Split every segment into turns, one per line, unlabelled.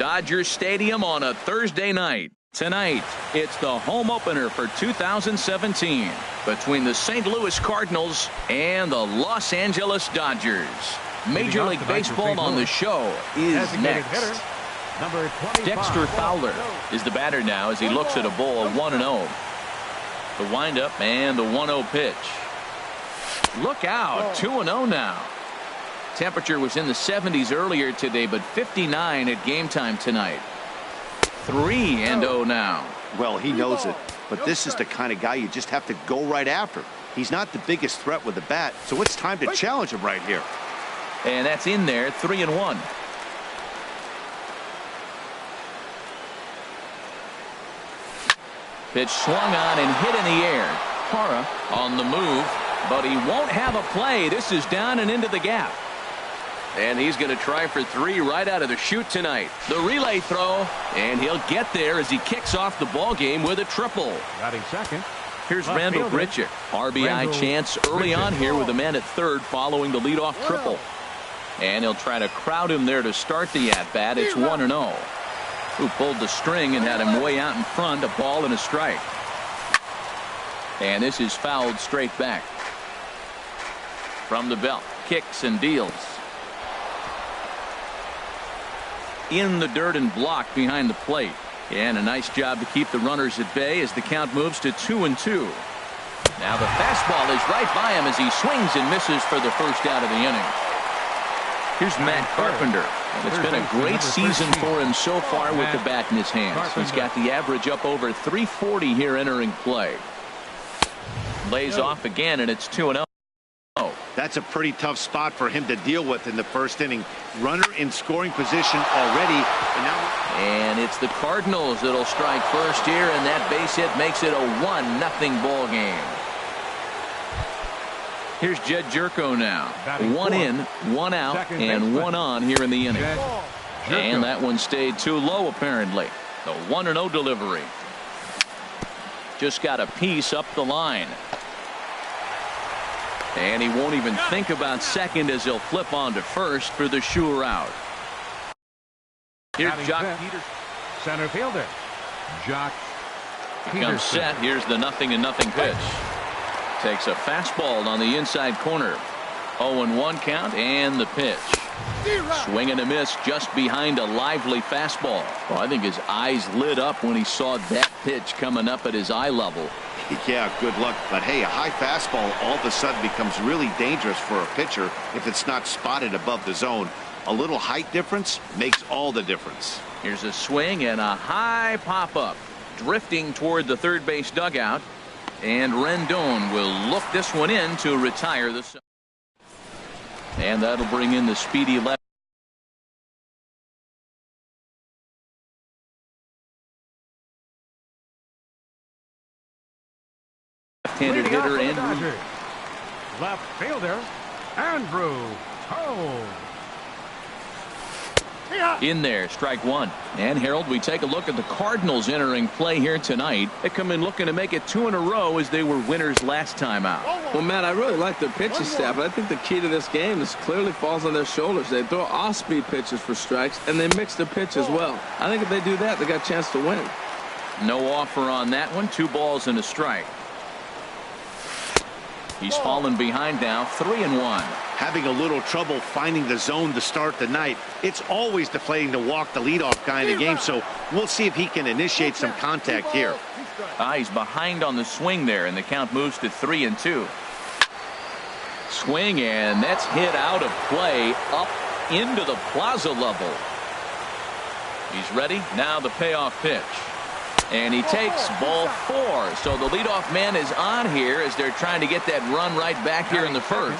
Dodger Stadium on a Thursday night. Tonight, it's the home opener for 2017 between the St. Louis Cardinals and the Los Angeles Dodgers. Major League Baseball on the show is next. Dexter Fowler is the batter now as he looks at a ball of 1-0. The windup and the 1-0 pitch. Look out, 2-0 now. Temperature was in the 70s earlier today, but 59 at game time tonight. 3-0 now.
Well, he knows it, but this is the kind of guy you just have to go right after. He's not the biggest threat with the bat, so it's time to challenge him right here.
And that's in there, 3-1. Pitch swung on and hit in the air. Hara on the move, but he won't have a play. This is down and into the gap. And he's going to try for 3 right out of the chute tonight. The relay throw, and he'll get there as he kicks off the ball game with a triple.
Batting second.
Here's Randall Grichuk. RBI chance early on here with a man at third following the leadoff triple. And he'll try to crowd him there to start the at-bat. It's 1-0. Who pulled the string and had him way out in front, a ball and a strike. And this is fouled straight back. From the belt, kicks and deals. In the dirt and blocked behind the plate. And a nice job to keep the runners at bay as the count moves to 2-2. Now the fastball is right by him as he swings and misses for the first out of the inning. Here's Matt Carpenter. And it's been a great season for him so far with the bat in his hands. He's got the average up over 340 here entering play. Lays off again, and it's 2-0.
That's a pretty tough spot for him to deal with in the first inning. Runner in scoring position already. And
it's the Cardinals that'll strike first here, and that base hit makes it a 1-0 ball game. Here's Jed Jerko now. 1 in, 1 out, and 1 on here in the inning. And that one stayed too low apparently. The 1-0 delivery. Just got a piece up the line. And he won't even think about second as he'll flip on to first for the sure out. Here's Jock Peterson.
Center fielder. Jock Peterson.
Comes set. Here's the 0-0 pitch. Takes a fastball on the inside corner. 0-1 count and the pitch. Swing and a miss just behind a lively fastball. Well, I think his eyes lit up when he saw that pitch coming up at his eye level.
Yeah, good luck. But hey, a high fastball all of a sudden becomes really dangerous for a pitcher if it's not spotted above the zone. A little height difference makes all the difference.
Here's a swing and a high pop-up. Drifting toward the third base dugout. And Rendon will look this one in to retire the. And that'll bring in the speedy left. Left-handed hitter Andrew.
Left fielder Andrew Toh.
In there, strike one. And Harold, we take a look at the Cardinals entering play here tonight. They come in looking to make it 2 in a row as they were winners last time out.
Well, Matt, I really like their pitching staff, but I think the key to this game is clearly falls on their shoulders. They throw off-speed pitches for strikes, and they mix the pitch as well. I think if they do that, they got a chance to win.
No offer on that one. 2 balls and a strike. He's fallen behind now, 3-1.
Having a little trouble finding the zone to start the night. It's always deflating to walk the leadoff guy in the game, so we'll see if he can initiate some contact here.
He's behind on the swing there, and the count moves to 3-2. Swing, and that's hit out of play up into the plaza level. He's ready. Now the payoff pitch. And he takes ball 4. So the leadoff man is on here as they're trying to get that run right back here in the first.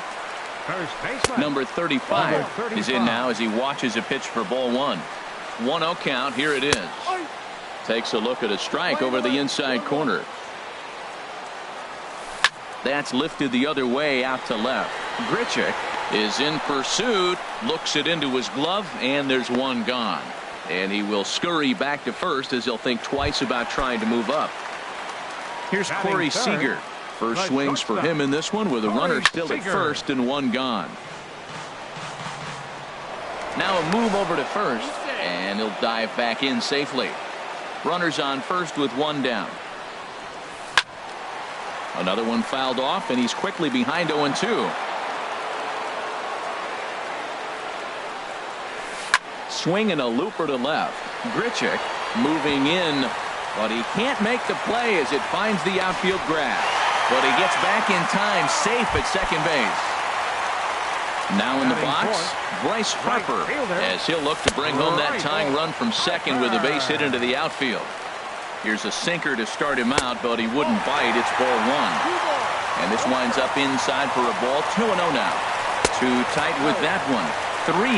Number 35 is in now as he watches a pitch for ball 1. 1-0 count. Here it is. Takes a look at a strike over the inside corner. That's lifted the other way out to left. Grichuk is in pursuit. Looks it into his glove, and there's one gone. And he will scurry back to first as he'll think twice about trying to move up. Here's Corey Seager. First swings for him in this one with a runner still at first and 1 gone. Now a move over to first. And he'll dive back in safely. Runners on first with one down. Another one fouled off, and he's quickly behind 0-2. Swing and a looper to left. Grichuk moving in, but he can't make the play as it finds the outfield grass. But he gets back in time, safe at second base. Now in the box, Bryce Harper, as he'll look to bring home that tying run from second with a base hit into the outfield. Here's a sinker to start him out, but he wouldn't bite. It's ball one. And this winds up inside for a ball. 2-0 now. Too tight with that one. 3-0.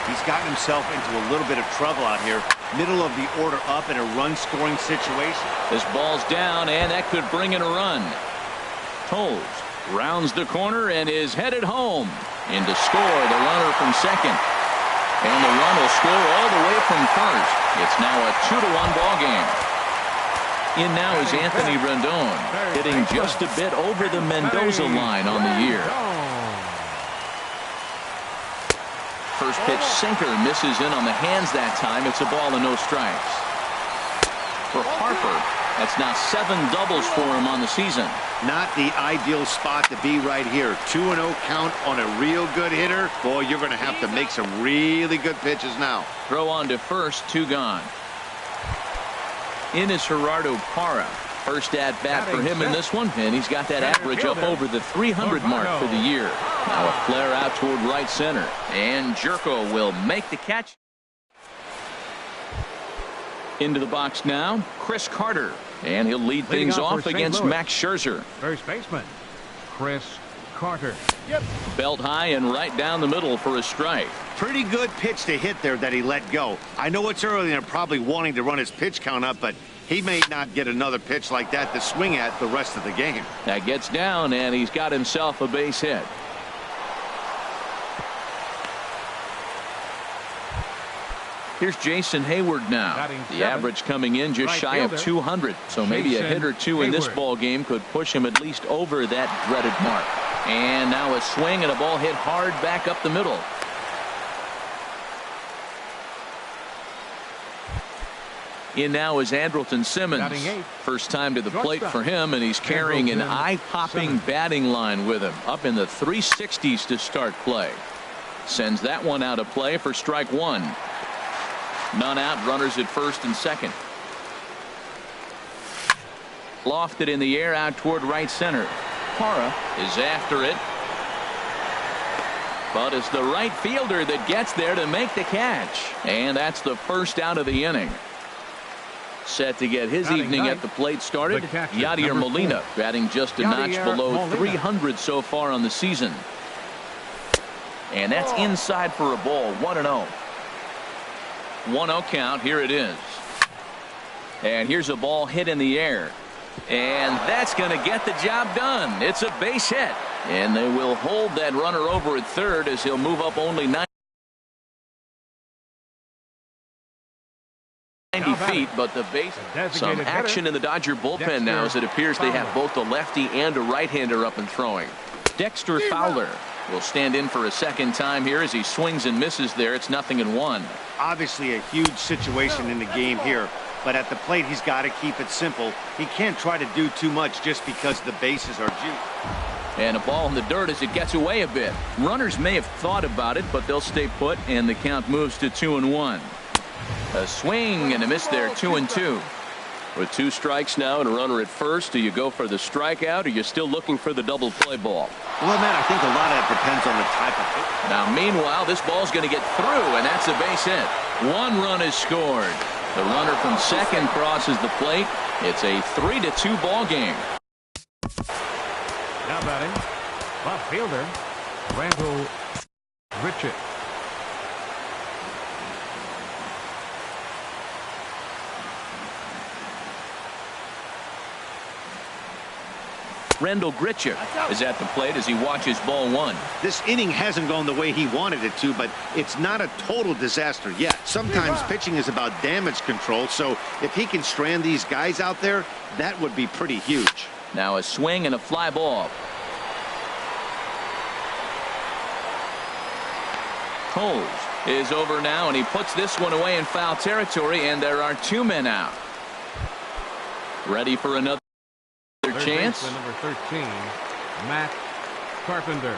He's gotten himself into a little bit of trouble out here. Middle of the order up in a run-scoring situation.
This ball's down, and that could bring in a run. Toles rounds the corner and is headed home. In to score the runner from second. And the run will score all the way from first. It's now a 2-1 ball game. In now is Anthony Rendon, hitting just a bit over the Mendoza line on the year. First pitch sinker misses in on the hands that time. It's a ball and no strikes. For Harper, that's now 7 doubles for him on the season.
Not the ideal spot to be right here. 2-0 count on a real good hitter. Boy, you're going to have to make some really good pitches now.
Throw on to first, 2 gone. In is Gerardo Parra. First at bat for him in this one, and he's got that average up over the 300 mark for the year. Now a flare out toward right center, and Jerko will make the catch. Into the box now, Chris Carter, and he'll lead things off against Max Scherzer.
First baseman, Chris Carter.
Belt high and right down the middle for a strike.
Pretty good pitch to hit there that he let go. I know it's early and probably wanting to run his pitch count up, but he may not get another pitch like that to swing at the rest of the game.
That gets down, and he's got himself a base hit. Here's Jason Hayward now. The average coming in just shy of 200. So maybe a hit or two in this ball game could push him at least over that dreaded mark. And now a swing and a ball hit hard back up the middle. In now is Andrelton Simmons. First time to the plate for him, and he's carrying an eye-popping batting line with him. Up in the 360s to start play. Sends that one out of play for strike one. None out, runners at first and second. Lofted in the air out toward right center. Parra is after it. But it's the right fielder that gets there to make the catch. And that's the first out of the inning. Set to get his evening at the plate started. Yadier Molina batting just a notch below 300 so far on the season. And that's inside for a ball. 1-0. 1-0 count. Here it is. And here's a ball hit in the air. And that's going to get the job done. It's a base hit. And they will hold that runner over at third as he'll move up only 90 feet, but the base. Some action in the Dodger bullpen now as it appears they have both a lefty and a right-hander up and throwing. Dexter Fowler will stand in for a second time here as he swings and misses there. It's 0-1.
Obviously a huge situation in the game here, but at the plate he's got to keep it simple. He can't try to do too much just because the bases are juiced.
And a ball in the dirt as it gets away a bit. Runners may have thought about it, but they'll stay put, and the count moves to 2-1. A swing and a miss there. 2-2. With 2 strikes now and a runner at first, do you go for the strikeout, or are you still looking for the double play ball?
Well, Matt, I think a lot of it depends on the type of hit.
Now, meanwhile, this ball's going to get through, and that's a base hit. 1 run is scored. The runner from second crosses the plate. It's a 3-2 ball game.
Now batting, left fielder, Randall Grichuk.
Randall Grichuk is at the plate as he watches ball 1.
This inning hasn't gone the way he wanted it to, but it's not a total disaster yet. Sometimes pitching is about damage control, so if he can strand these guys out there, that would be pretty huge.
Now a swing and a fly ball. Coles is over now, and he puts this one away in foul territory, and there are 2 men out. Ready for another chance.
Number 13, Matt Carpenter.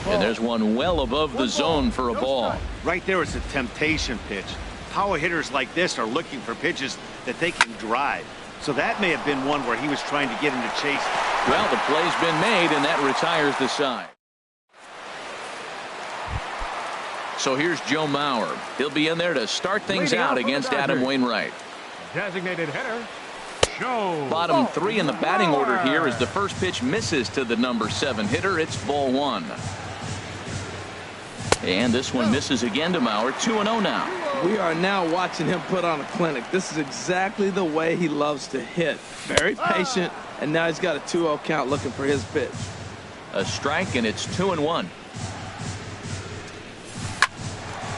And there's one well above the zone for a ball.
Right there is a temptation pitch. Power hitters like this are looking for pitches that they can drive. So that may have been one where he was trying to get him to chase.
Well, the play's been made, and that retires the side. So here's Joe Mauer. He'll be in there to start things out against Adam Wainwright.
Designated hitter, Joe.
Bottom 3 in the batting order here as the first pitch misses to the number 7 hitter. It's ball 1. And this one misses again to Mauer. 2-0 now.
We are now watching him put on a clinic. This is exactly the way he loves to hit. Very patient, and now he's got a 2-0 count looking for his pitch.
A strike, and it's 2-1.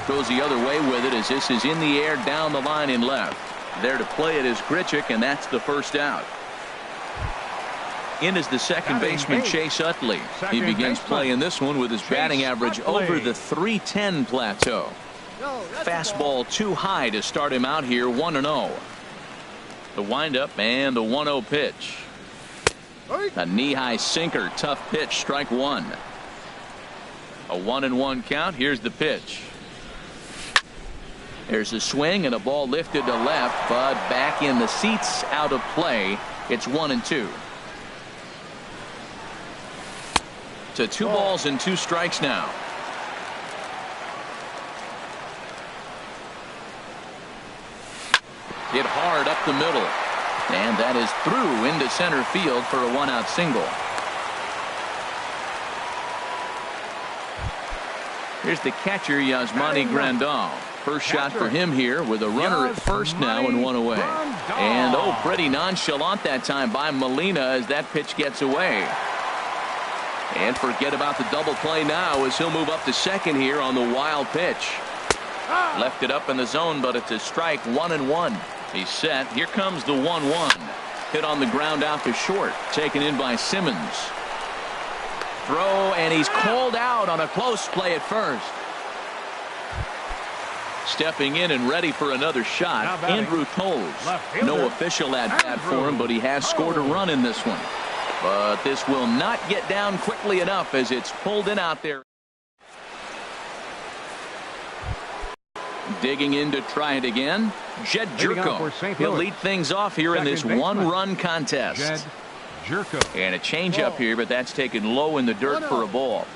Goes the other way with it as this is in the air down the line in left. There to play it is Grichuk, and that's the first out. In is the second baseman, Chase Utley. He begins playing this one with his batting average over the .310 plateau. Fastball too high to start him out here. 1-0. The windup and the 1-0 pitch. A knee-high sinker. Tough pitch. Strike 1. A 1-1 count. Here's the pitch. There's a swing and a ball lifted to left, but back in the seats, out of play. It's 1-2. To 2 balls and 2 strikes now. Hit hard up the middle, and that is through into center field for a 1-out single. Here's the catcher, Yasmani Grandal. First shot for him here with a runner at first now and 1 away. And pretty nonchalant that time by Molina as that pitch gets away. And forget about the double play now as he'll move up to second here on the wild pitch. Left it up in the zone, but it's a strike. 1-1. He's set. Here comes the 1-1. Hit on the ground out to short. Taken in by Simmons. Throw, and he's called out on a close play at first. Stepping in and ready for another shot, Andrew Coles. No official at bat for him, but he has scored a run in this one. But this will not get down quickly enough as it's pulled in out there. Digging in to try it again, Jed Jerko. He'll lead things off here in this 1-run contest. And a changeup here, but that's taken low in the dirt for a ball.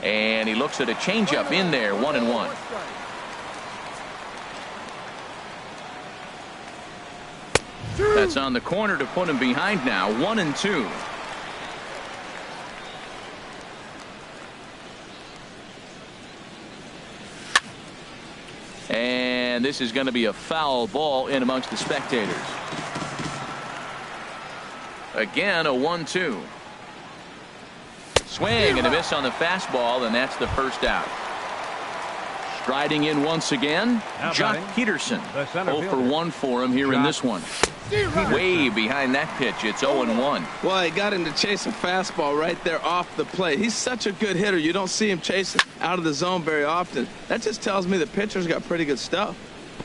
And he looks at a changeup in there. 1-1. That's on the corner to put him behind now. 1-2. And this is going to be a foul ball in amongst the spectators. Again, a 1-2. Swing and a miss on the fastball, and that's the first out. Striding in once again, Jock Peterson. 0 for 1 for him here in this one. Way behind that pitch. It's 0-1.
Well, he got him to chase a fastball right there off the plate. He's such a good hitter. You don't see him chasing out of the zone very often. That just tells me the pitcher's got pretty good stuff.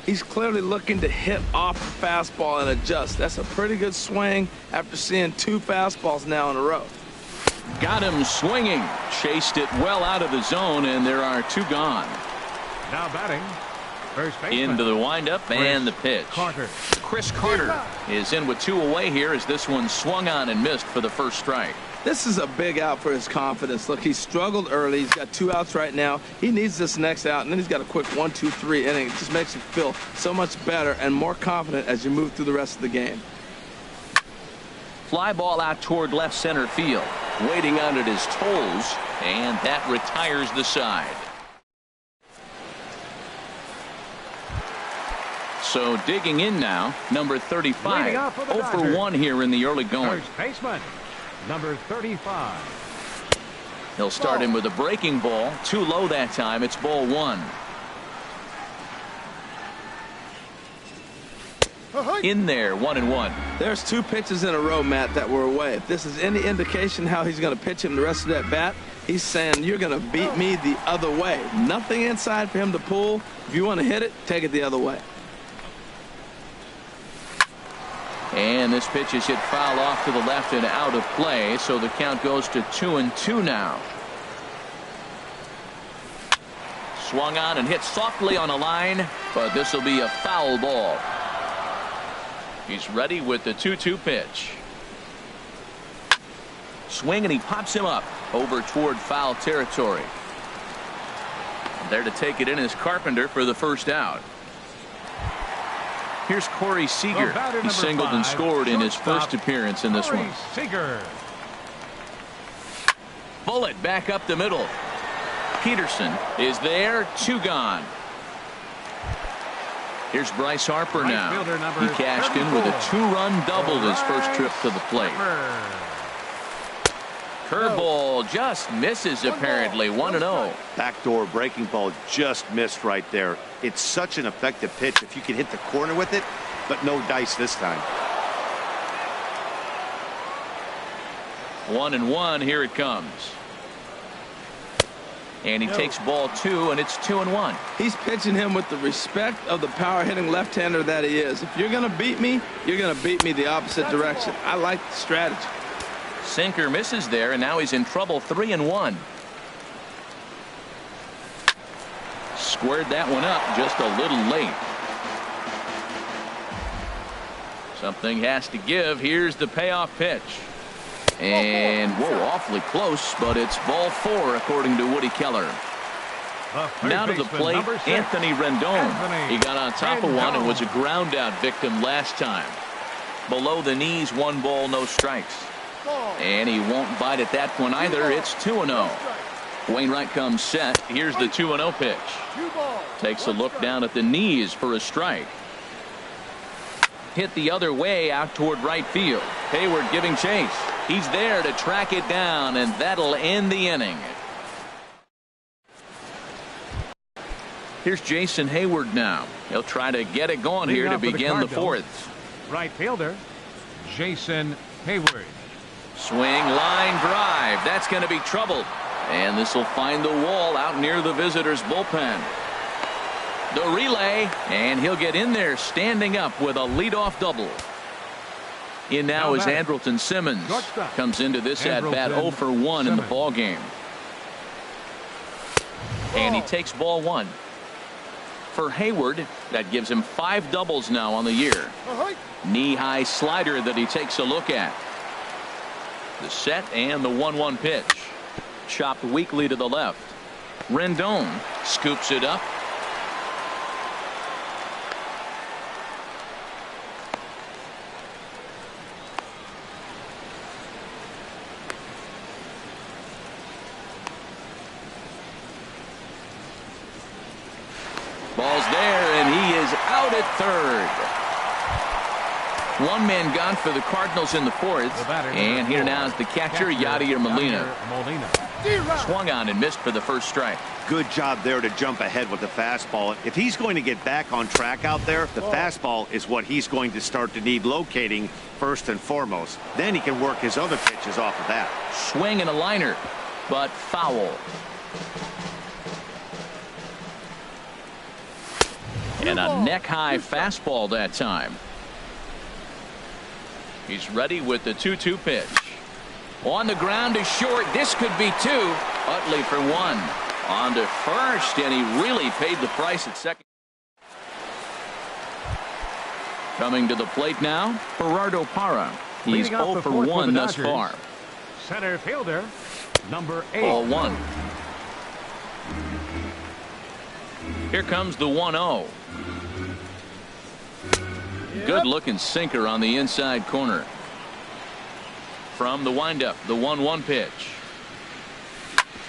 He's clearly looking to hit off the fastball and adjust. That's a pretty good swing after seeing 2 fastballs now in a row.
Got him swinging. Chased it well out of the zone, and there are 2 gone.
Now batting, first baseman.
Into the windup and the pitch. Chris Carter is in with 2 away here as this one swung on and missed for the first strike.
This is a big out for his confidence. Look, he struggled early. He's got 2 outs right now. He needs this next out, and then he's got a quick 1, 2, 3 inning. It just makes him feel so much better and more confident as you move through the rest of the game.
Fly ball out toward left center field. Waiting on it is Toles, and that retires the side. So digging in now, number 35. 0 for 1 here in the early going.
First baseman, number 35.
He'll start him with a breaking ball. Too low that time. It's ball 1. In there, 1-1.
There's 2 pitches in a row, Matt, that were away. If this is any indication how he's going to pitch him the rest of that bat, he's saying you're going to beat me the other way. Nothing inside for him to pull. If you want to hit it, take it the other way.
And this pitch is hit foul off to the left and out of play, so the count goes to 2-2 now. Swung on and hit softly on a line, but this will be a foul ball. He's ready with the 2-2 pitch. Swing and he pops him up over toward foul territory. There to take it in is Carpenter for the first out. Here's Corey Seager. He singled and scored in his first appearance in this one.
Seager.
Bullet back up the middle. Peterson is there, 2 gone. Here's Bryce Harper now. He cashed in with a 2-run double his first trip to the plate. Curveball just misses apparently, 1-0.
Backdoor breaking ball just missed right there. It's such an effective pitch if you can hit the corner with it, but no dice this time.
1-1, here it comes. And he takes ball 2, and it's 2-1.
He's pitching him with the respect of the power-hitting left-hander that he is. If you're going to beat me, you're going to beat me the opposite direction. I like the strategy.
Sinker misses there, and now he's in trouble, 3-1. Squared that one up just a little late. Something has to give. Here's the payoff pitch. And, whoa, awfully close, but it's ball 4, according to Woody Keller. Now to the plate, Anthony Rendon. He got on top of one and was a ground-out victim last time. Below the knees, 1 ball, no strikes. And he won't bite at that one either. It's 2-0. Wainwright comes set. Here's the 2-0 pitch. Takes a look down at the knees for a strike. Hit the other way out toward right field. Hayward giving chase. He's there to track it down, and that'll end the inning. Here's Jason Hayward now. He'll try to get it going here to begin the 4th.
Right fielder, Jason Hayward.
Swing, line drive. That's going to be trouble. And this will find the wall out near the visitors' bullpen. The relay, and he'll get in there standing up with a leadoff double. In now is Andrelton Simmons. Comes into this at-bat 0 for 1 in the ball game. And he takes ball 1. For Hayward, that gives him 5 doubles now on the year. Knee-high slider that he takes a look at. The set and the 1-1 pitch. Chopped weakly to the left. Rendon scoops it up. Ball's there, and he is out at third. 1 man gone for the Cardinals in the 4th. And here now is the catcher, Yadier Molina. Swung on and missed for the first strike.
Good job there to jump ahead with the fastball. If he's going to get back on track out there, the fastball is what he's going to start to need locating first and foremost. Then he can work his other pitches off of that.
Swing and a liner, but foul. And a neck-high fastball that time. He's ready with the 2-2 pitch. On the ground to short. This could be 2. Utley for 1. On to first, and he really paid the price at second. Coming to the plate now, Gerardo Parra. He's 0 for 1 thus far.
Center fielder, number 8.
Ball 1. Here comes the 1-0. Good looking sinker on the inside corner. From the windup, the 1-1 pitch.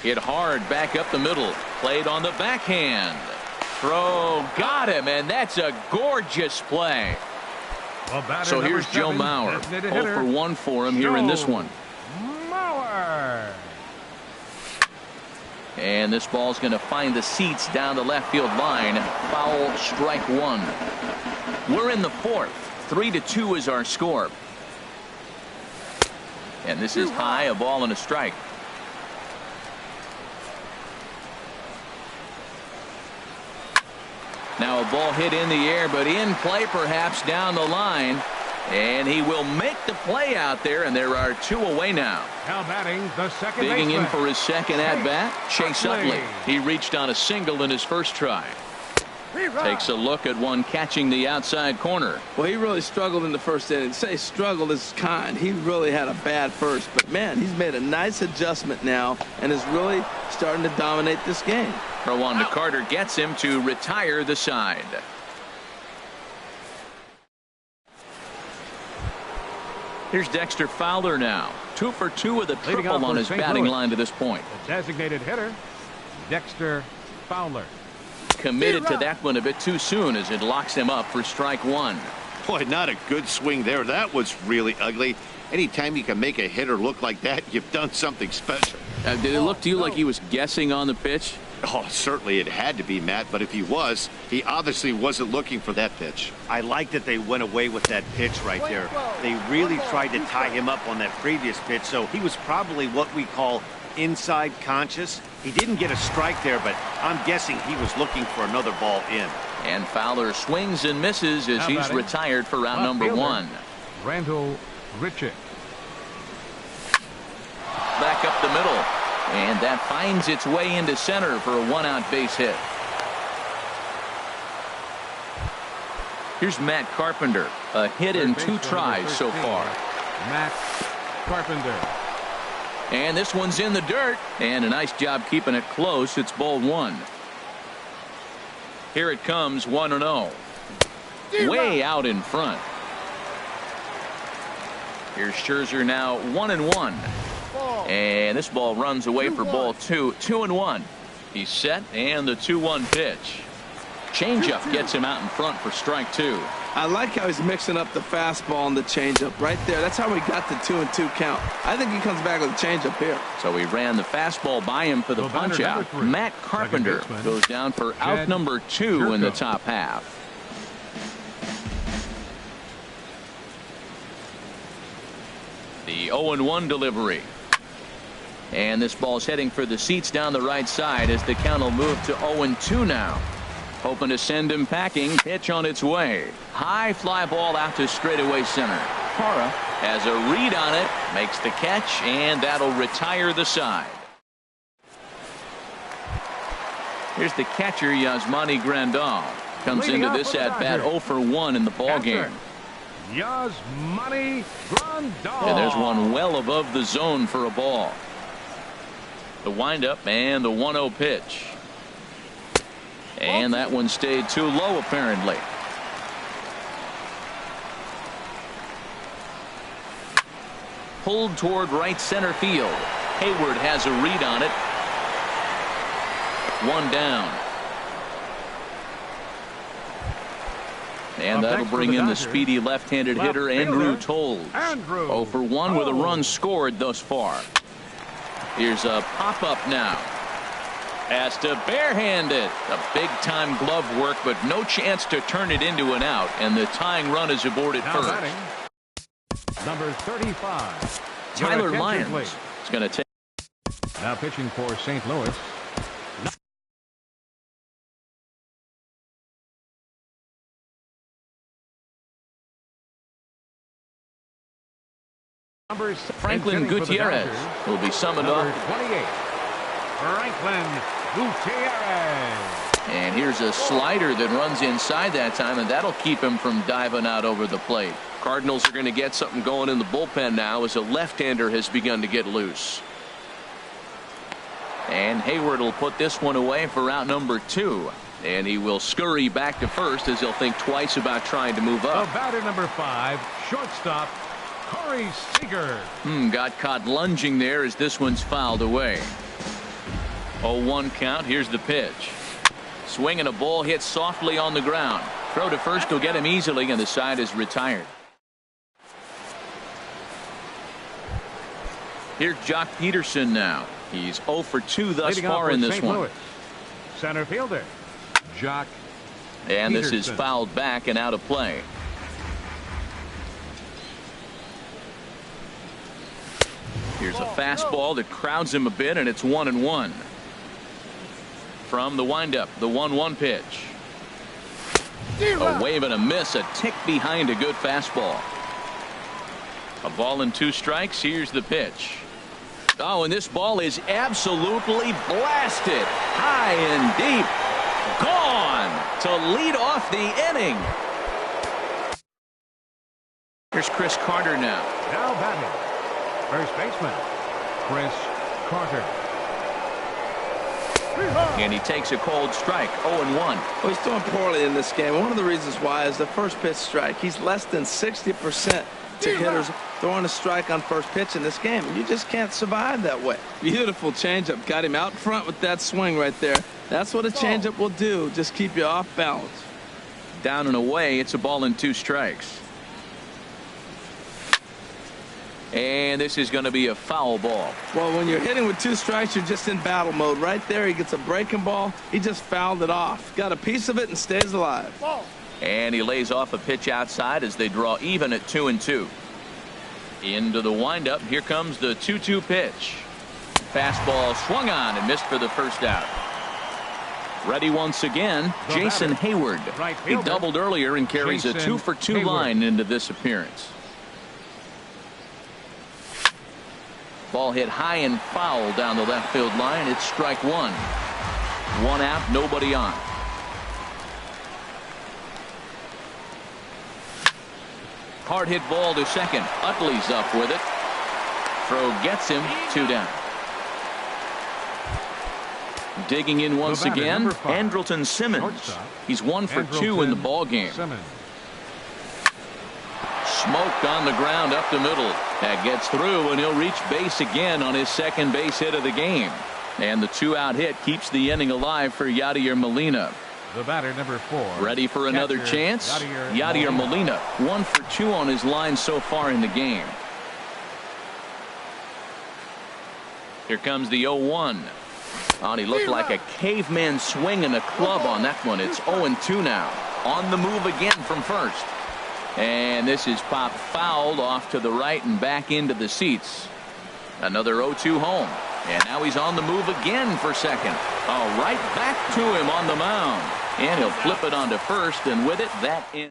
Hit hard back up the middle. Played on the backhand. Throw got him, and that's a gorgeous play. So here's Joe Mauer. 0 for 1 for him here in this one.
Mauer.
And this ball's going to find the seats down the left field line. Foul, strike 1. We're in the 4th. 3-2 is our score. And this is high, a ball and a strike. Now a ball hit in the air, but in play perhaps down the line. And he will make the play out there, and there are 2 away now.
Now batting the second
Digging
baseman.
in for his second at-bat, Chase Utley. He reached on a single in his first try. Takes a look at one catching the outside corner.
Well, he really struggled in the first inning. Say struggled is kind. He really had a bad first. But, man, he's made a nice adjustment now and is really starting to dominate this game.
Throw on to Carter gets him to retire the side. Here's Dexter Fowler now. 2 for 2 with a triple on his batting line to this point.
The designated hitter, Dexter Fowler.
Committed to that one a bit too soon as it locks him up for strike 1.
Boy, not a good swing there. That was really ugly. Anytime you can make a hitter look like that, you've done something special.
Did it look to you like he was guessing on the pitch?
Oh, certainly it had to be, Matt, but if he was, he obviously wasn't looking for that pitch. I like that they went away with that pitch right there. They really tried to tie him up on that previous pitch, so he was probably what we call inside conscious. He didn't get a strike there, but I'm guessing he was looking for another ball in.
And Fowler swings and misses as he's retired for round number 1.
Randall Richett.
Back up the middle. And that finds its way into center for a 1-out base hit. Here's Matt Carpenter. A hit in 2 tries so far.
Matt Carpenter.
And this one's in the dirt. And a nice job keeping it close. It's ball 1. Here it comes, 1-0. Way out in front. Here's Scherzer now 1-1. And this ball runs away for ball 2. 2-1. He's set, and the 2-1 pitch. Changeup gets him out in front for strike 2.
I like how he's mixing up the fastball and the changeup right there. That's how we got the 2-2 count. I think he comes back with a changeup here.
So he ran the fastball by him for the punch out. Matt Carpenter goes down for out number 2 in the top half. The 0-1 delivery. And this ball's heading for the seats down the right side as the count will move to 0-2 now. Hoping to send him packing. Pitch on its way. High fly ball out to straightaway center. Hara has a read on it. Makes the catch, and that'll retire the side. Here's the catcher, Yasmani Grandal. Comes into this at-bat 0 for 1 in the ballgame.
Yasmani Grandal.
And there's one well above the zone for a ball. The windup and the 1-0 pitch. And that one stayed too low, apparently. Pulled toward right center field. Hayward has a read on it. 1 down. And that'll bring in the speedy left-handed hitter Andrew Toles. 0 for 1 with a run scored thus far. Here's a pop-up now. Has to barehand it. A big-time glove work, but no chance to turn it into an out. And the tying run is aboard at first.
Batting, number 35.
Tyler Lyons is going to take.
Now pitching for St. Louis.
Franklin Gutierrez will be summoned up.
28. Franklin Gutierrez.
And here's a slider that runs inside that time, and that'll keep him from diving out over the plate. Cardinals are going to get something going in the bullpen now as a left-hander has begun to get loose. And Hayward will put this one away for out number 2. And he will scurry back to first as he'll think twice about trying to move up.
The batter number 5, shortstop Corey Seager.
Got caught lunging there as this one's fouled away. 0-1 count. Here's the pitch. Swing and a ball hit softly on the ground. Throw to first will get him easily, and the side is retired. Here's Jock Peterson now. He's 0 for 2 thus far in this one.
Center fielder Jock
And
Peterson.
This is fouled back and out of play. Here's a fastball that crowds him a bit, and it's 1-1. From the windup, the 1-1 pitch. A wave and a miss, a tick behind a good fastball. A ball and 2 strikes. Here's the pitch. Oh, and this ball is absolutely blasted. High and deep. Gone to lead off the inning. Here's Chris Carter now.
Now batting, first baseman, Chris Carter.
And he takes a cold strike, 0-1.
Well, he's doing poorly in this game. One of the reasons why is the first pitch strike. He's less than 60% to hitters throwing a strike on first pitch in this game. You just can't survive that way. Beautiful changeup. Got him out front with that swing right there. That's what a changeup will do. Just keep you off balance.
Down and away, it's a ball and 2 strikes. And this is going to be a foul ball.
Well, when you're hitting with 2 strikes, you're just in battle mode. Right there, he gets a breaking ball. He just fouled it off. Got a piece of it and stays alive.
And he lays off a pitch outside as they draw even at 2-2. Into the windup. Here comes the 2-2 pitch. Fastball swung on and missed for the first out. Ready once again, Jason Hayward. He doubled earlier and carries a 2-for-2 line into this appearance. Ball hit high and foul down the left field line. It's strike 1. 1 out, nobody on. Hard hit ball to second. Utley's up with it. Throw gets him. 2 down. Digging in once again, Andrelton Simmons. He's 1 for 2 in the ball game. Smoked on the ground up the middle. That gets through, and he'll reach base again on his second base hit of the game. And the 2-out hit keeps the inning alive for Yadier Molina.
The batter, number 4.
Ready for another chance? Yadier Molina, 1 for 2 on his line so far in the game. Here comes the 0-1. Oh, and he looked like a caveman swinging a club on that one. It's 0-2 now. On the move again from first. And this is popped fouled off to the right and back into the seats. Another 0-2 home. And now he's on the move again for second. Oh, right back to him on the mound. And he'll flip it onto first, and with it, that in.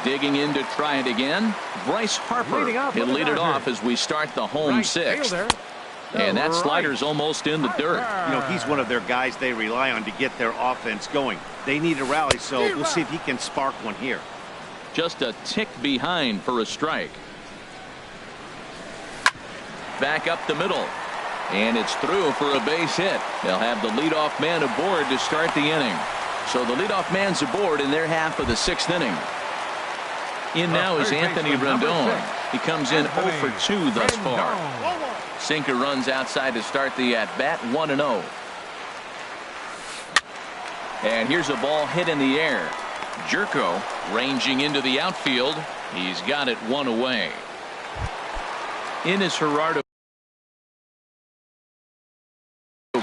Digging in to try it again. Bryce Harper. He'll lead it off as we start the home 6th. And that slider's almost in the dirt.
You know, he's one of their guys they rely on to get their offense going. They need a rally, so we'll see if he can spark one here.
Just a tick behind for a strike. Back up the middle. And it's through for a base hit. They'll have the leadoff man aboard to start the inning. So the leadoff man's aboard in their half of the 6th inning. In now is Anthony Rendon. He comes in 0 for 2 thus far. Sinker runs outside to start the at-bat, 1-0. And here's a ball hit in the air. Jerko ranging into the outfield. He's got it 1 away. In is Gerardo.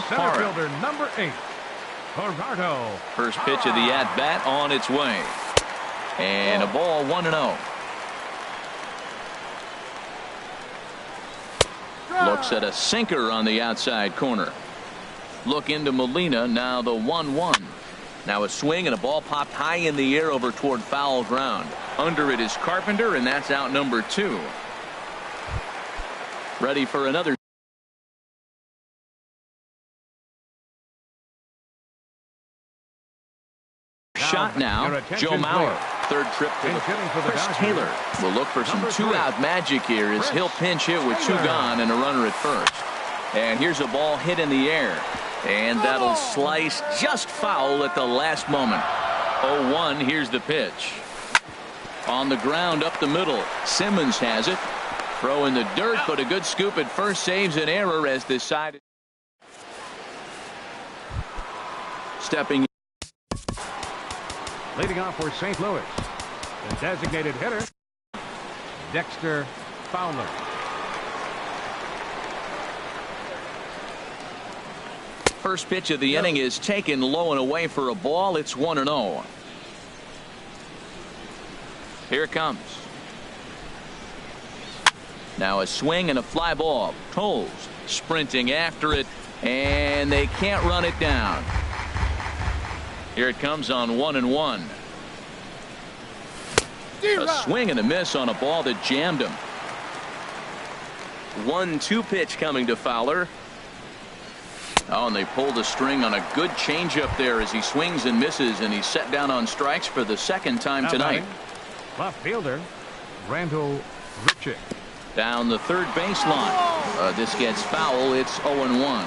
Center fielder number 8, Gerardo.
First pitch of the at-bat on its way. And a ball, 1-0. Looks at a sinker on the outside corner. Look into Molina. Now the 1-1. Now a swing and a ball popped high in the air over toward foul ground. Under it is Carpenter, and that's out number 2. Ready for another. Shot now. Joe Mauer. Third trip to the Chris Taylor will look for some 2-out magic here as he'll pinch hit with 2 gone and a runner at first. And here's a ball hit in the air. And that'll slice just foul at the last moment. 0-1. Here's the pitch. On the ground up the middle. Simmons has it. Throw in the dirt, but a good scoop at first saves an error as this side. Stepping.
Leading off for St. Louis, the designated hitter, Dexter Fowler.
First pitch of the inning is taken low and away for a ball. It's 1-0. Here it comes. Now a swing and a fly ball. Toles sprinting after it, and they can't run it down. Here it comes on 1-1. A swing and a miss on a ball that jammed him. 1-2 pitch coming to Fowler. Oh, and they pulled a string on a good changeup there as he swings and misses, and he's set down on strikes for the second time tonight.
Left fielder, Randall Grichuk.
Down the third baseline. This gets foul. It's 0-1.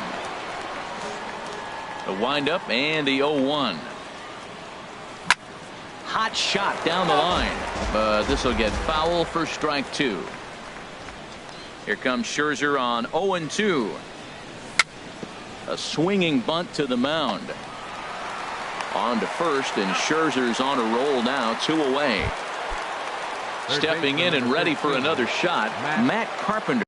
The windup and the 0-1. Hot shot down the line. This will get foul for strike 2. Here comes Scherzer on 0-2. A swinging bunt to the mound. On to first, and Scherzer's on a roll now, 2 away. Stepping in and ready for another shot, Matt Carpenter.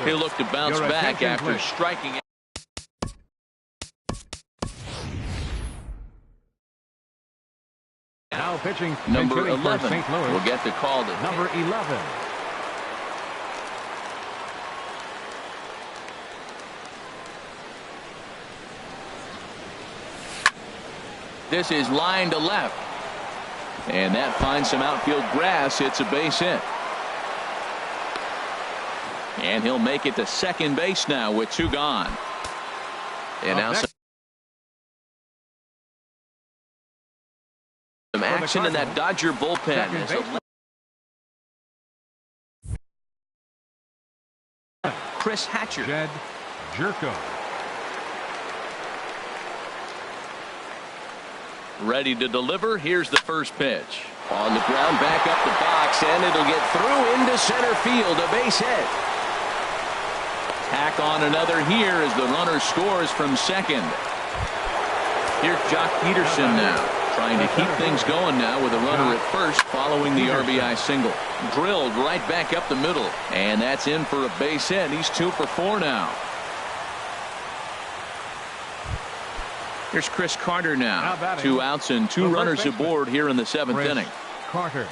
He looked to bounce back after striking out.
Now pitching
Number 11
St. Louis.
will get the call to
Number 11.
This is line to left. And that finds some outfield grass. It's a base hit. And he'll make it to second base now with 2 gone. And now some action in that Dodger bullpen. Chris Hatcher.
Jed Jerko.
Ready to deliver. Here's the first pitch. On the ground, back up the box, and it'll get through into center field. A base hit. Tack on another here as the runner scores from second. Here's Jock Peterson now, trying to keep things going now with a runner at first following the RBI single. Drilled right back up the middle, and that's in for a base hit. He's 2 for 4 now. Here's Chris Carter now. 2 outs and 2 runners aboard here in the 7th inning.
Carter.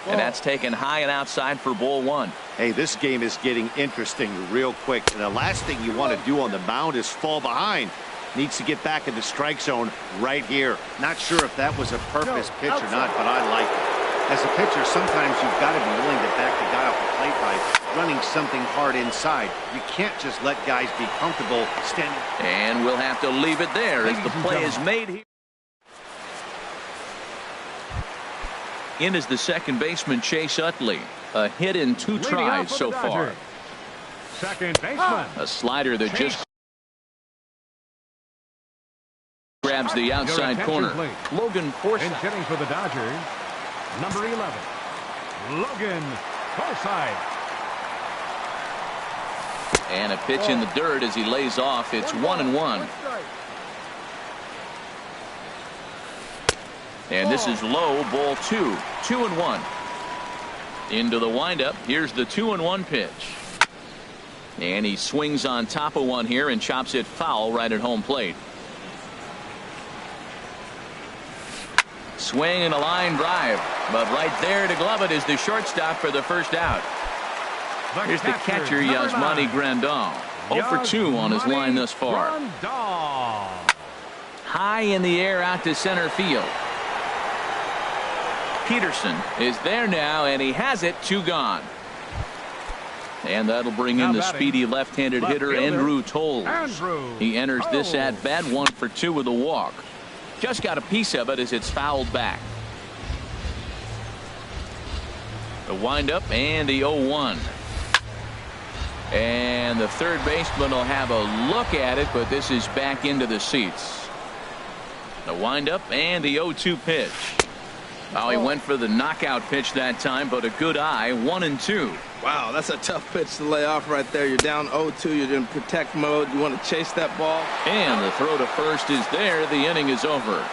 And that's taken high and outside for ball 1.
Hey, this game is getting interesting real quick. And the last thing you want to do on the mound is fall behind. Needs to get back in the strike zone right here. Not sure if that was a purpose pitch or not, but I like it. As a pitcher, sometimes you've got to be willing to back the guy off the plate by running something hard inside. You can't just let guys be comfortable standing.
And we'll have to leave it there as the play is made here. In is the second baseman, Chase Utley. A hit in 2 tries so far.
Second baseman.
A slider that just grabs the outside corner. Logan Forsythe.
Hitting for the Dodgers, number 11, Logan Forsythe.
And a pitch in the dirt as he lays off. It's 1-1. And this is low, ball 2. 2-1. Into the windup. Here's the 2-1 pitch. And he swings on top of one here and chops it foul right at home plate. Swing and a line drive. But right there to glove it is the shortstop for the first out. Here's the catcher, Yasmani Grandal. 0 for 2 on his line thus far. High in the air out to center field. Peterson is there now, and he has it. 2 gone. And that'll bring in the speedy left-handed hitter, Andrew Toles. He enters this at bat 1 for 2 with a walk. Just got a piece of it as it's fouled back. The windup and the 0-1. And the third baseman will have a look at it, but this is back into the seats. The windup and the 0-2 pitch. Oh, he went for the knockout pitch that time, but a good eye. 1-2.
Wow, that's a tough pitch to lay off right there. You're down 0-2. You're in protect mode. You want to chase that ball.
And the throw to first is there. The inning is over.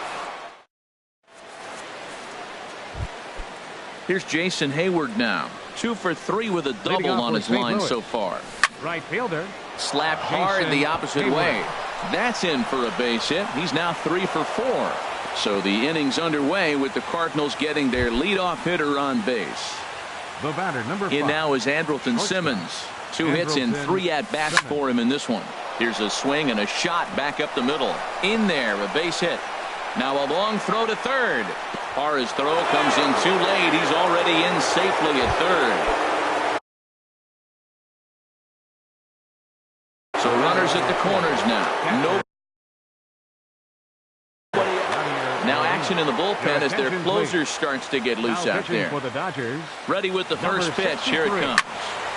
Here's Jason Hayward now. 2 for 3 with a double on his line so far.
Right fielder.
Slapped hard the opposite way. That's in for a base hit. He's now 3 for 4. So the inning's underway with the Cardinals getting their leadoff hitter on base.
The batter, number 5.
In now is Andrelton Simmons. 2 hits in 3 at-bats for him in this one. Here's a swing and a shot back up the middle. In there, a base hit. Now a long throw to third. Parra's throw comes in too late. He's already in safely at third. So runners at the corners now. Nobody. Now action in the bullpen as their closer starts to get loose out there.
For the Dodgers.
Ready with the first pitch. Here it comes.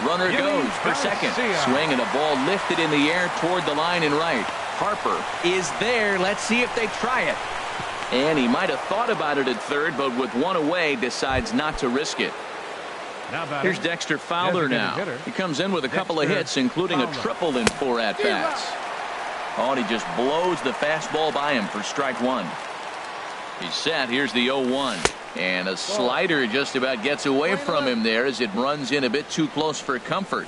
Runner goes for second. Swing and a ball lifted in the air toward the line and right. Harper is there. Let's see if they try it. And he might have thought about it at third, but with one away, decides not to risk it. Here's Dexter Fowler now. He comes in with a couple of hits, including a triple in 4 at-bats. Oh, and he just blows the fastball by him for strike 1. He's set. Here's the 0-1. And a slider just about gets away from him there as it runs in a bit too close for comfort.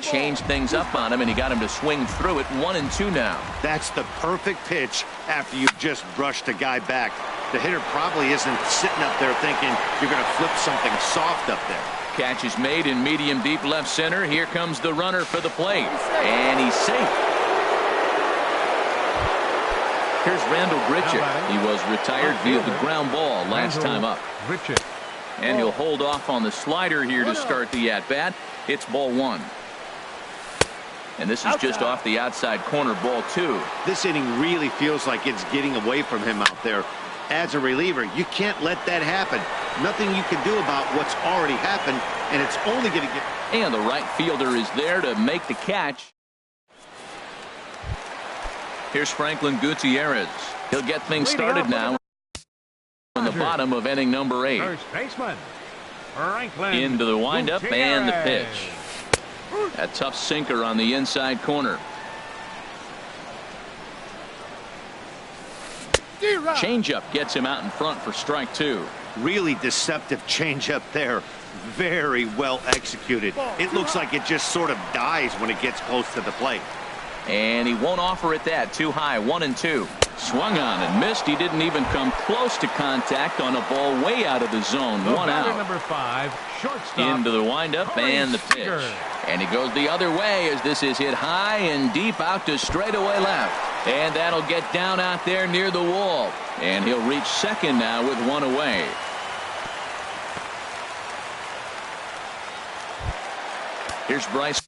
Changed things up on him, and he got him to swing through it. 1-2 now.
That's the perfect pitch after you've just brushed a guy back. The hitter probably isn't sitting up there thinking you're going to flip something soft up there.
Catch is made in medium deep left center. Here comes the runner for the plate. And he's safe. Here's Randall Grichuk. He was retired via the ground ball last time up. And he'll hold off on the slider here to start the at-bat. It's ball 1. And this is just off the outside corner, ball 2.
This inning really feels like it's getting away from him out there. As a reliever, you can't let that happen. Nothing you can do about what's already happened, and it's only going to get...
And the right fielder is there to make the catch. Here's Franklin Gutierrez. He'll get things started now on the bottom of inning number 8.
First baseman, Franklin
into the windup and the
Gutierrez.
pitch. A tough sinker on the inside corner. Changeup gets him out in front for strike 2.
Really deceptive changeup there. Very well executed. It looks like it just sort of dies when it gets close to the plate.
And he won't offer it that. Too high. 1-2. Swung on and missed. He didn't even come close to contact on a ball way out of the zone. 1 out.
Number 5, shortstop.
Into the windup and the pitch. And he goes the other way as this is hit high and deep out to straightaway left. And that'll get down out there near the wall. And he'll reach second now with 1 away. Here's Bryce.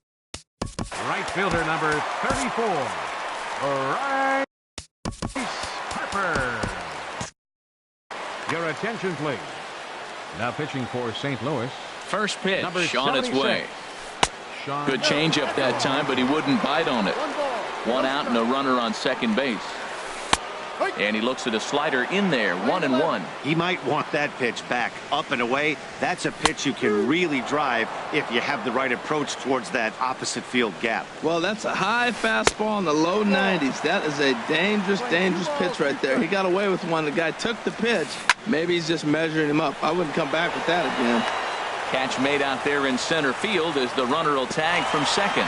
Right fielder number 34. Bryce Harper. Your attention, please. Now pitching for St. Louis.
First pitch
Number
on its
76.
way. Good changeup that time, but he wouldn't bite on it. 1 out and a runner on second base. And he looks at a slider in there. 1-1.
He might want that pitch back up and away. That's a pitch you can really drive if you have the right approach towards that opposite field gap.
Well, that's a high fastball in the low 90s. That is a dangerous pitch right there. He got away with one. The guy took the pitch. Maybe he's just measuring him up. I wouldn't come back with that again.
Catch made out there in center field as the runner will tag from second.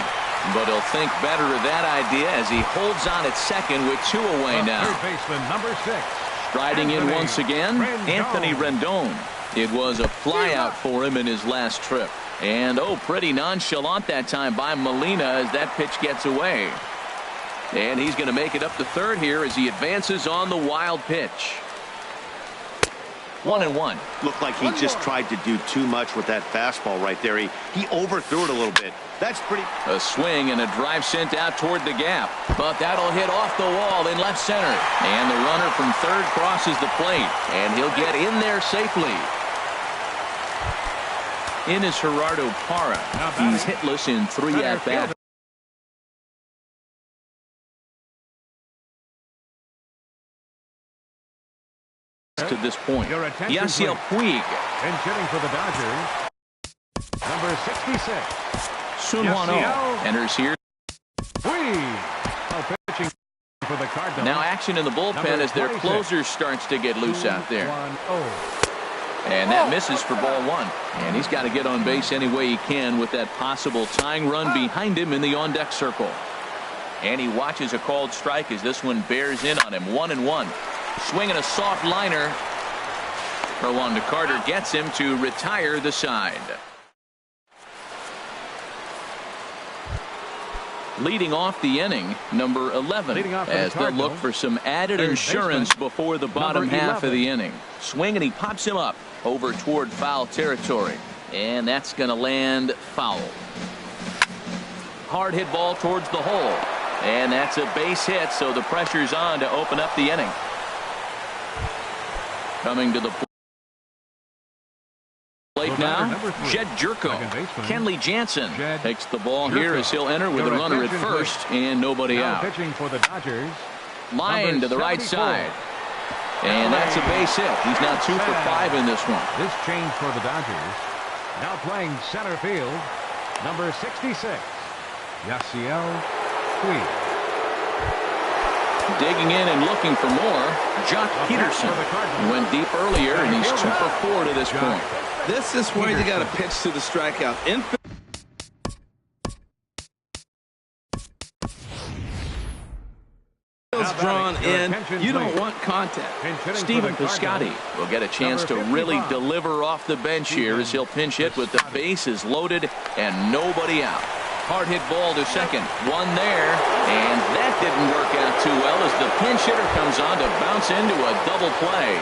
But he'll think better of that idea as he holds on at second with 2 away now.
Third baseman number 6.
Striding in once again,
Rendon.
Anthony Rendon. It was a flyout for him in his last trip. And pretty nonchalant that time by Molina as that pitch gets away. And he's going to make it up to third here as he advances on the wild pitch. 1-1.
Looked like he just tried to do too much with that fastball right there. He overthrew it a little bit. That's pretty.
A swing and a drive sent out toward the gap. But that'll hit off the wall in left center. And the runner from third crosses the plate. And he'll get in there safely. In is Gerardo Parra. He's hitless in 3 at-bats. To this point. Yasiel Puig.
And hitting for the Dodgers. Number 66.
Sun Hwan-Oh enters here.
Pitching for the Cardinals.
Now action in the bullpen as their closer starts to get loose out there. And that misses for ball 1. And he's got to get on base any way he can with that possible tying run behind him in the on-deck circle. And he watches a called strike as this one bears in on him. 1-1. Swinging a soft liner. Throw on to Carter gets him to retire the side. Leading off the inning, number 11, as they'll look for some added insurance before the bottom half of the inning. Swing, and he pops him up over toward foul territory. And that's going to land foul. Hard hit ball towards the hole. And that's a base hit, so the pressure's on to open up the inning. Coming to the plate now, Jed Jerko. Kenley Jansen takes the ball here as he'll enter with a runner at first and nobody out.
Pitching for the Dodgers.
Line to the right side. And that's a base hit. He's now 2 for 5 in this one.
This change for the Dodgers. Now playing center field, number 66, Yasiel Puig.
Digging in and looking for more, Jock Peterson. He went deep earlier, and he's 2 for 4 to this point.
This is where you got to pitch to the strikeout. Drawn in, you don't want contact.
Stephen Piscotty will get a chance to really deliver off the bench here as he'll pinch hit with the bases loaded and nobody out. Hard hit ball to second, one there, and that didn't work out too well as the pinch hitter comes on to bounce into a double play.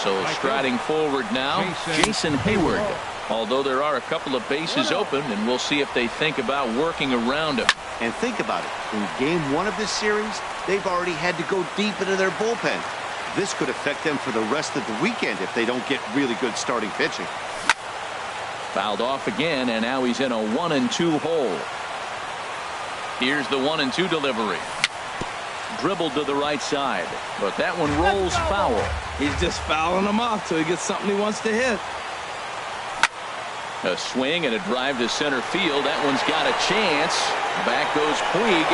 So striding forward now, Jason Hayward. Although there are a couple of bases open, and we'll see if they think about working around him.
And think about it. In game 1 of this series, they've already had to go deep into their bullpen. This could affect them for the rest of the weekend if they don't get really good starting pitching.
Fouled off again, and now he's in a 1-2 hole. Here's the 1-2 delivery. Dribbled to the right side, but that one rolls foul.
He's just fouling them off till he gets something he wants to hit.
A swing and a drive to center field. That one's got a chance. Back goes Puig,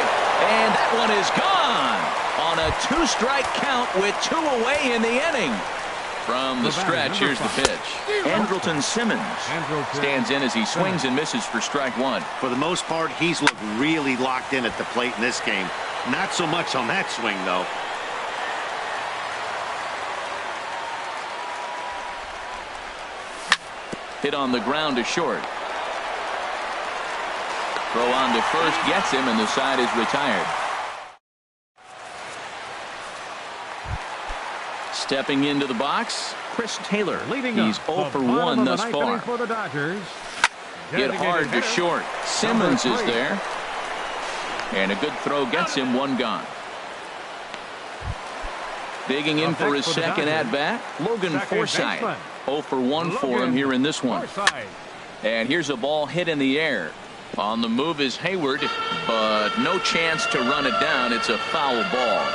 and that one is gone on a 2-strike count with 2 away in the inning. From the stretch, here's the pitch. Andrelton Simmons stands in as he swings and misses for strike 1.
For the most part, he's looked really locked in at the plate in this game. Not so much on that swing, though.
Hit on the ground to short. Throw on to first gets him, and the side is retired. Stepping into the box, Chris Taylor. He's 0 for 1 thus far.
For the Dodgers.
Hit hard to short. Simmons is there. And a good throw gets him, 1 gone. Digging in for his second at-bat, Logan Forsythe. 0 for 1 for him here in this one. And here's a ball hit in the air. On the move is Hayward, but no chance to run it down. It's a foul ball.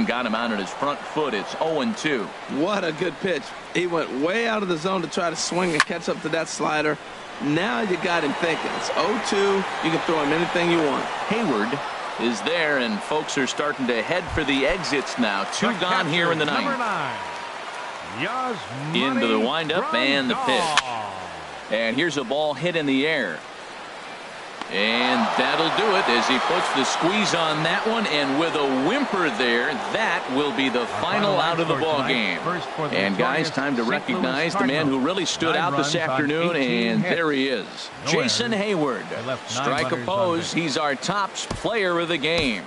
Got him out on his front foot. It's 0-2.
What a good pitch. He went way out of the zone to try to swing and catch up to that slider. Now you got him thinking. It's 0-2. You can throw him anything you want.
Hayward is there, and folks are starting to head for the exits now. 2 gone here in the ninth. Into the windup and the pitch. And here's a ball hit in the air. And that'll do it as he puts the squeeze on that one, and with a whimper there, that will be the final out of the ball game. And guys, time to recognize the man who really stood out this afternoon, and there he is, Jason Hayward. Strike opposed, he's our top player of the game.